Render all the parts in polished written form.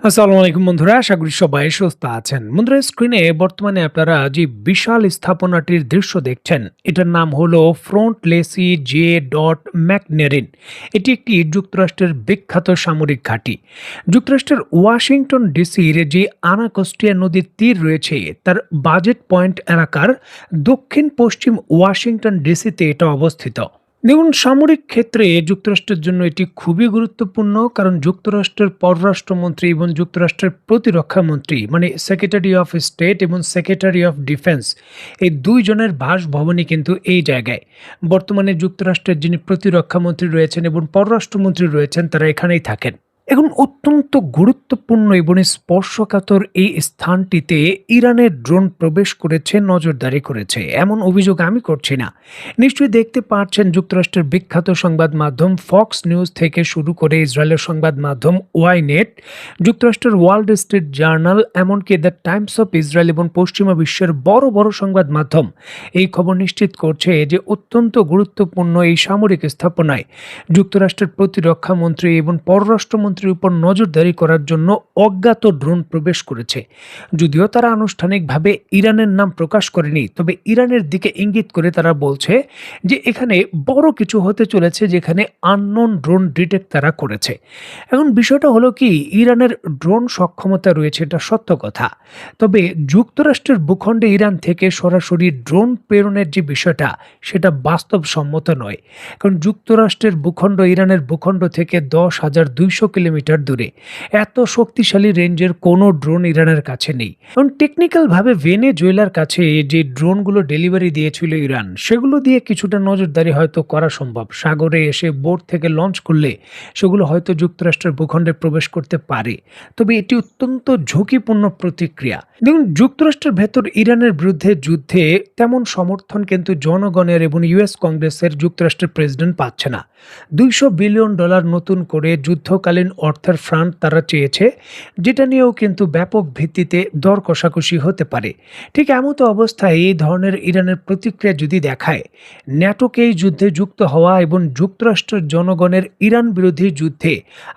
আসসালামু আলাইকুম বন্ধুরা, আশা করি সবাই সুস্থ আছেন। বন্ধুরা, স্ক্রিনে বর্তমানে আপনারা যে বিশাল স্থাপনাটির দৃশ্য দেখছেন, এটার নাম হলো ফ্রন্ট লেসি জে ডট ম্যাকনেরিন। এটি একটি যুক্তরাষ্ট্রের বিখ্যাত সামরিক ঘাঁটি। যুক্তরাষ্ট্রের ওয়াশিংটন ডিসির যে আনাকস্টিয়া নদীর তীর রয়েছে, তার বাজেট পয়েন্ট এলাকার দক্ষিণ পশ্চিম ওয়াশিংটন ডিসিতে এটা অবস্থিত। দেখুন, সামরিক ক্ষেত্রে যুক্তরাষ্ট্রের জন্য এটি খুবই গুরুত্বপূর্ণ, কারণ যুক্তরাষ্ট্রের পররাষ্ট্রমন্ত্রী এবং যুক্তরাষ্ট্রের প্রতিরক্ষা মন্ত্রী মানে সেক্রেটারি অফ স্টেট এবং সেক্রেটারি অফ ডিফেন্স, এই দুইজনের বাসভবনই কিন্তু এই জায়গায়। বর্তমানে যুক্তরাষ্ট্রের যিনি প্রতিরক্ষা মন্ত্রী রয়েছেন এবং পররাষ্ট্রমন্ত্রী রয়েছেন, তারা এখানেই থাকেন। এখন অত্যন্ত গুরুত্বপূর্ণ এবং স্পর্শকাতর এই স্থানটিতে ইরানের ড্রোন প্রবেশ করেছে, নজরদারি করেছে, এমন অভিযোগ আমি করছি না। নিশ্চয়ই দেখতে পাচ্ছেন, যুক্তরাষ্ট্রের বিখ্যাত সংবাদ মাধ্যম ফক্স নিউজ থেকে শুরু করে ইসরায়েলের সংবাদ মাধ্যম ওয়াইনেট, যুক্তরাষ্ট্রের ওয়ার্ল্ড স্ট্রিট জার্নাল, এমনকি দ্য টাইমস অফ ইসরায়েল এবং পশ্চিমা বিশ্বের বড় বড় সংবাদ মাধ্যম এই খবর নিশ্চিত করছে যে অত্যন্ত গুরুত্বপূর্ণ এই সামরিক স্থাপনায় যুক্তরাষ্ট্রের প্রতিরক্ষা মন্ত্রী এবং পররাষ্ট্রমন্ত্রীর উপর নজরদারি করার জন্য অজ্ঞাত ড্রোন প্রবেশ করেছে। যদিও তারা আনুষ্ঠানিকভাবে ইরানের নাম প্রকাশ করেনি, তবে ইরানের দিকে ইঙ্গিত করে তারা বলছে যে এখানে বড় কিছু হতে চলেছে, যেখানে আননোন ড্রোন ডিটেক্ট তারা করেছে। এখন বিষয়টা হলো কি, ইরানের ড্রোন সক্ষমতা রয়েছে, এটা সত্য কথা। তবে যুক্তরাষ্ট্রের ভূখণ্ডে ইরান থেকে সরাসরি ড্রোন প্রেরণের যে বিষয়টা, সেটা বাস্তবসম্মত নয়। কারণ যুক্তরাষ্ট্রের ভূখণ্ড ইরানের ভূখণ্ড থেকে 10,200 কিলোমিটার দূরে। এত শক্তিশালী রেঞ্জের কোনো ড্রোন ইরানের কাছে নেই। কারণ টেকনিক্যালভাবে ভেনেজুয়েলার কাছে যে ড্রোনগুলো ডেলিভারি দিয়েছিল ইরান, সেগুলো দিয়ে কিছুটা নজরদারি হয়তো করা সম্ভব। সাগরে এসে বোট থেকে লঞ্চ করলে সেগুলো হয়তো যুক্তরাষ্ট্রের ভূখণ্ডে প্রবেশ করতে পারে। তবে এটি অত্যন্ত ঝুঁকিপূর্ণ প্রতিক্রিয়া। দেখুন, যুক্তরাষ্ট্রের ভেতর ইরানের বিরুদ্ধে যুদ্ধে তেমন সমর্থন কিন্তু জনগণের এবং ইউএস কংগ্রেসের যুক্তরাষ্ট্রের প্রেসিডেন্ট পাচ্ছে না। $200 বিলিয়ন নতুন করে যুদ্ধকালীন অর্থের ফান্ড তারা চেয়েছে, যেটা নিয়েও কিন্তু ব্যাপক ভিত্তিতে দর কষাকষি হতে পারে। ঠিক এমতো অবস্থায় এই ধরনের ইরানের প্রতিক্রিয়া যদি দেখায়, ন্যাটোকে এই যুদ্ধে যুক্ত হওয়া এবং যুক্তরাষ্ট্রের জনগণের ইরান বিরোধী যুদ্ধে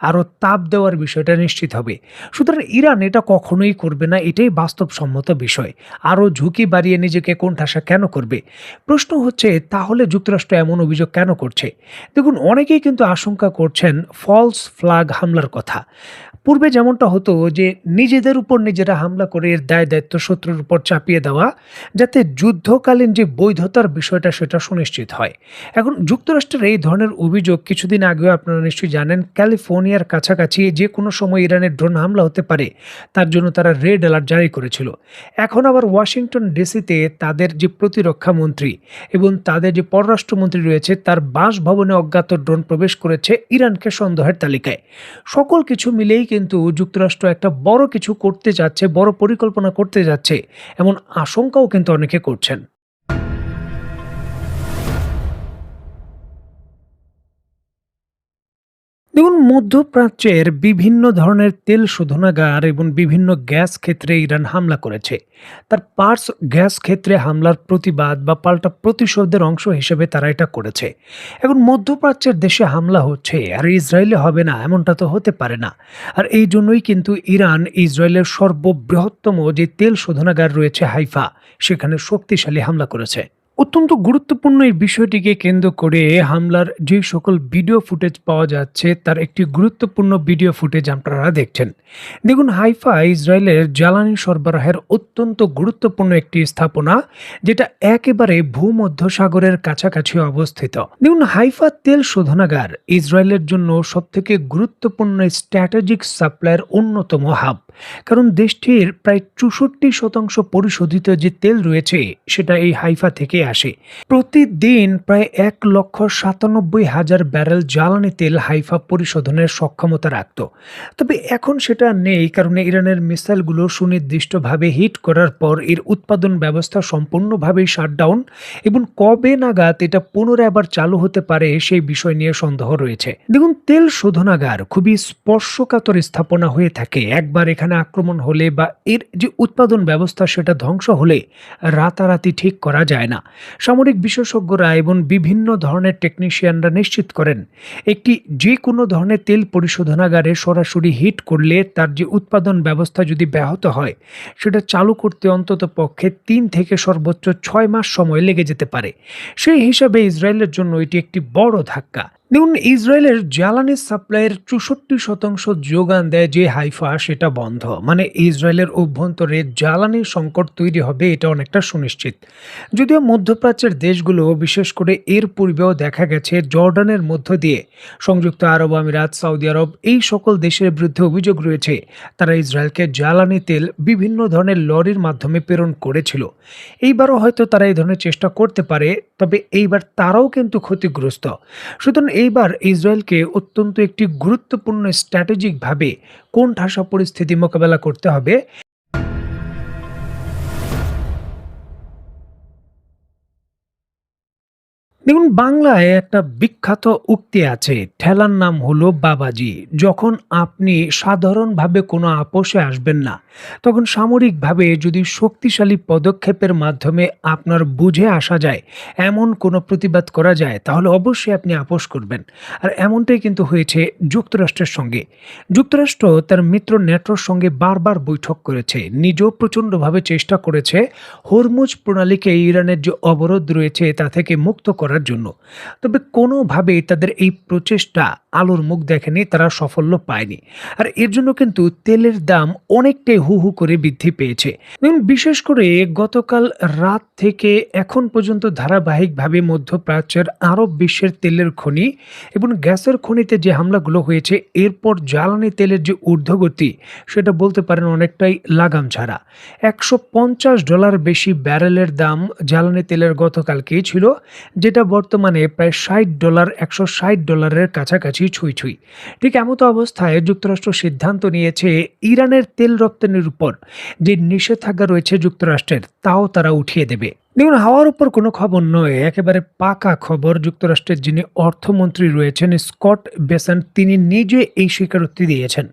আরও তাপ দেওয়ার বিষয়টা নিশ্চিত হবে। সুতরাং ইরান এটা কখনোই করবে না, এটাই বাস্তবসম্মত বিষয়। আরও ঝুঁকি বাড়িয়ে নিজেকে কোণঠাসা কেন করবে? প্রশ্ন হচ্ছে, তাহলে যুক্তরাষ্ট্র এমন অভিযোগ কেন করছে? দেখুন, অনেকেই কিন্তু আশঙ্কা করছেন ফলস ফ্ল্যাগ হামলার কথা। পূর্বে যেমনটা হতো যে নিজেদের উপর নিজেরা হামলা করে এর দায় দায়িত্ব শত্রুর উপর চাপিয়ে দেওয়া, যাতে যুদ্ধকালীন যে বৈধতার বিষয়টা সেটা সুনিশ্চিত হয়। এখন যুক্তরাষ্ট্রের এই ধরনের অভিযোগ কিছুদিন আগেও আপনারা নিশ্চয়ই জানেন, ক্যালিফোর্নিয়ার কাছাকাছি যে কোনো সময় ইরানের ড্রোন হামলা হতে পারে, তার জন্য তারা রেড অ্যালার্ট জারি করেছিল। এখন আবার ওয়াশিংটন ডিসিতে তাদের যে প্রতিরক্ষা মন্ত্রী এবং তাদের যে পররাষ্ট্রমন্ত্রী রয়েছে, তার বাসভবনে অজ্ঞাত ড্রোন প্রবেশ করেছে ইরানকে সন্দেহের তালিকায়। সকল কিছু মিলেই কিন্তু যুক্তরাষ্ট্র একটা বড় কিছু করতে যাচ্ছে, বড় পরিকল্পনা করতে যাচ্ছে, এমন আশঙ্কাও কিন্তু অনেকে করছেন। দেখুন, মধ্যপ্রাচ্যের বিভিন্ন ধরনের তেল শোধনাগার এবং বিভিন্ন গ্যাস ক্ষেত্রে ইরান হামলা করেছে। তার পার্স গ্যাস ক্ষেত্রে হামলার প্রতিবাদ বা পাল্টা প্রতিশোধের অংশ হিসেবে তারা এটা করেছে। এখন মধ্যপ্রাচ্যের দেশে হামলা হচ্ছে আর ইসরায়েলে হবে না, এমনটা তো হতে পারে না। আর এই জন্যই কিন্তু ইরান ইসরায়েলের সর্ববৃহত্তম যে তেল শোধনাগার রয়েছে হাইফা, সেখানে শক্তিশালী হামলা করেছে। অত্যন্ত গুরুত্বপূর্ণ এই বিষয়টিকে কেন্দ্র করে হামলার যে সকল ভিডিও ফুটেজ পাওয়া যাচ্ছে, তার একটি গুরুত্বপূর্ণ ভিডিও ফুটেজ আপনারা দেখছেন। দেখুন, হাইফা ইসরায়েলের জ্বালানি সরবরাহের অত্যন্ত গুরুত্বপূর্ণ একটি স্থাপনা, যেটা একেবারে ভূমধ্যসাগরের কাছাকাছি অবস্থিত। দেখুন, হাইফা তেল শোধনাগার ইসরায়েলের জন্য সবথেকে গুরুত্বপূর্ণ স্ট্র্যাটেজিক সাপ্লাইয়ের অন্যতম হাব। কারণ দেশটির প্রায় 64% পরিশোধিত যে তেল রয়েছে, সেটা এই হাইফা থেকে আসে। প্রতিদিন প্রায় 1,97,000 ব্যারেল জ্বালানি তেল হাইফা পরিশোধনের সক্ষমতা রাখত। তবে এখন সেটা নেই, কারণ ইরানের মিসাইলগুলো সুনির্দিষ্টভাবে হিট করার পর এর উৎপাদন ব্যবস্থা সম্পূর্ণভাবেই শাটডাউন, এবং কবে নাগাদ এটা পুনরায় আবার চালু হতে পারে সেই বিষয় নিয়ে সন্দেহ রয়েছে। দেখুন, তেল শোধনাগার খুবই স্পর্শকাতর স্থাপনা হয়ে থাকে। একবার এখানে সেখানে আক্রমণ হলে বা এর যে উৎপাদন ব্যবস্থা সেটা ধ্বংস হলে রাতারাতি ঠিক করা যায় না। সামরিক বিশেষজ্ঞরা এবং বিভিন্ন ধরনের টেকনিশিয়ানরা নিশ্চিত করেন একটি যে কোনো ধরনের তেল পরিশোধনাগারে সরাসরি হিট করলে তার যে উৎপাদন ব্যবস্থা যদি ব্যাহত হয় সেটা চালু করতে অন্তত পক্ষে ৩ থেকে সর্বোচ্চ ৬ মাস সময় লেগে যেতে পারে। সেই হিসাবে ইসরায়েলের জন্য এটি একটি বড় ধাক্কা। দেখুন, ইসরায়েলের জ্বালানি সাপ্লাইয়ের ৬৪% যোগান দেয় যে হাইফা সেটা বন্ধ। মানে ইসরায়েলের অভ্যন্তরে জ্বালানির সংকট তৈরি হবে এটা অনেকটা সুনিশ্চিত। যদিও মধ্যপ্রাচ্যের দেশগুলো বিশেষ করে এর পূর্বেও দেখা গেছে জর্ডানের মধ্য দিয়ে সংযুক্ত আরব আমিরাত, সৌদি আরব এই সকল দেশের বিরুদ্ধে অভিযোগ রয়েছে তারা ইসরায়েলকে জ্বালানি তেল বিভিন্ন ধরনের লরির মাধ্যমে প্রেরণ করেছিল। এইবারও হয়তো তারা এই ধরনের চেষ্টা করতে পারে, তবে এইবার তারাও কিন্তু ক্ষতিগ্রস্ত। সুতরাং এইবার ইসরায়েলকে অত্যন্ত একটি গুরুত্বপূর্ণ স্ট্র্যাটেজিকভাবে কোণঠাসা পরিস্থিতি মোকাবেলা করতে হবে। দেখুন, বাংলায় একটা বিখ্যাত উক্তি আছে, ঠেলার নাম হলো বাবাজি। যখন আপনি সাধারণভাবে কোনো আপোষে আসবেন না, তখন সামরিকভাবে যদি শক্তিশালী পদক্ষেপের মাধ্যমে আপনার বুঝে আসা যায় এমন কোনো প্রতিবাদ করা যায় তাহলে অবশ্যই আপনি আপোষ করবেন। আর এমনটাই কিন্তু হয়েছে যুক্তরাষ্ট্রের সঙ্গে। যুক্তরাষ্ট্র তার মিত্র ন্যাটোর সঙ্গে বারবার বৈঠক করেছে, নিজেও প্রচণ্ডভাবে চেষ্টা করেছে হরমুজ প্রণালীকে ইরানের যে অবরোধ রয়েছে তা থেকে মুক্ত করার জন্য। তবে কোনোভাবেই তাদের এই প্রচেষ্টা আলোর মুখ দেখেনি, তারা সাফল্য পায়নি। আর এর জন্য কিন্তু তেলের দাম অনেকটাই হু হু করে বৃদ্ধি পেয়েছে। এবং বিশেষ করে গতকাল রাত থেকে এখন পর্যন্ত ধারাবাহিকভাবে মধ্যপ্রাচ্যের আরব বিশ্বের তেলের খনি এবং গ্যাসের খনিতে যে হামলাগুলো হয়েছে, এরপর জ্বালানি তেলের যে ঊর্ধ্বগতি সেটা বলতে পারেন অনেকটাই লাগাম ছাড়া। $150 বেশি ব্যারেলের দাম জ্বালানি তেলের গতকালকেই ছিল, যেটা বর্তমানে প্রায় $60 $160 কাছাকাছি ছুঁই ছুঁই। ঠিক এমতো অবস্থায় যুক্তরাষ্ট্র সিদ্ধান্ত নিয়েছে ইরানের তেল রপ্তানির উপর যে নিষেধাজ্ঞা রয়েছে যুক্তরাষ্ট্রের তাও তারা উঠিয়ে দেবে। দেখুন, হাওয়ার উপর কোনো খবর নয়, একেবারে পাকা খবর। যুক্তরাষ্ট্রের যিনি অর্থমন্ত্রী রয়েছেন স্কট বেসেন্ট, তিনি নিজে এই স্বীকারোক্তি দিয়েছেন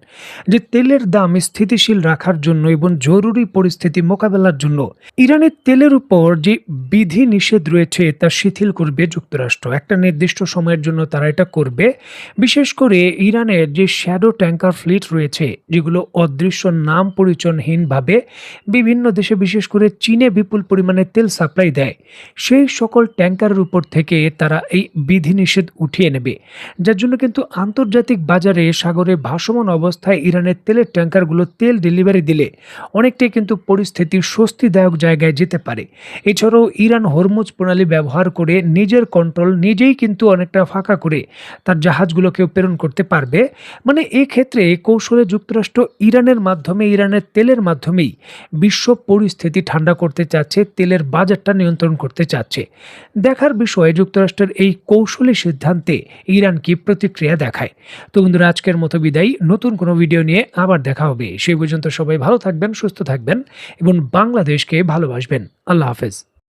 যে তেলের দাম স্থিতিশীল রাখার জন্য এবং জরুরি পরিস্থিতি মোকাবেলার জন্য ইরানের তেলের উপর যে বিধি নিষেধ রয়েছে তা শিথিল করবে যুক্তরাষ্ট্র। একটা নির্দিষ্ট সময়ের জন্য তারা এটা করবে। বিশেষ করে ইরানের যে শ্যাডো ট্যাঙ্কার ফ্লিট রয়েছে, যেগুলো অদৃশ্য নাম পরিচয়হীনভাবে বিভিন্ন দেশে বিশেষ করে চীনে বিপুল পরিমাণে তেল সাপ্লাই দেয়, সেই সকল ট্যাঙ্কারের উপর থেকে তারা এই বিধিনিষেধ উঠিয়ে নেবে। যার জন্য কিন্তু আন্তর্জাতিক বাজারে সাগরে ভাসমান অবস্থায় ইরানের তেলের ট্যাঙ্কারগুলো তেল ডেলিভারি দিলে অনেকটাই কিন্তু পরিস্থিতি স্বস্তিদায়ক জায়গায় যেতে পারে। এছাড়াও ইরান হরমুজ প্রণালী ব্যবহার করে নিজের কন্ট্রোল নিজেই কিন্তু অনেকটা ফাঁকা করে তার জাহাজগুলোকেও প্রেরণ করতে পারবে। মানে এক্ষেত্রে কৌশলে যুক্তরাষ্ট্র ইরানের মাধ্যমে, ইরানের তেলের মাধ্যমেই বিশ্ব পরিস্থিতি ঠান্ডা করতে চাচ্ছে, তেলের বাজারটা নিয়ন্ত্রণ করতে চাচ্ছে। দেখার বিষয়ে যুক্তরাষ্ট্রের এই কৌশলী সিদ্ধান্তে ইরান কি প্রতিক্রিয়া দেখায়। তো বন্ধুরা, আজকের মতো বিদায়। নতুন কোনো ভিডিও নিয়ে আবার দেখা হবে। সেই পর্যন্ত সবাই ভালো থাকবেন, সুস্থ থাকবেন এবং বাংলাদেশকে ভালোবাসবেন। আল্লাহ হাফেজ।